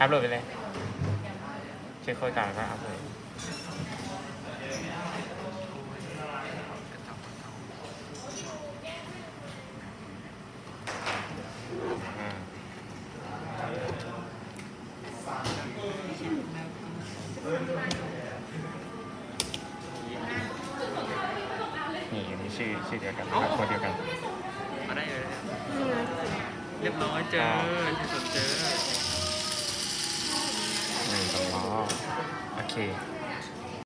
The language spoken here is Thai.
อัพโหลดไปเลยเช็คโค้ดก่อนก็อัพโหลดนี่อันนี้ชื่อเดียวกันโค้ดเดียวกันมาได้เลยเรียบร้อยเจอที่สุดเจอ1 2 ล้อโอเค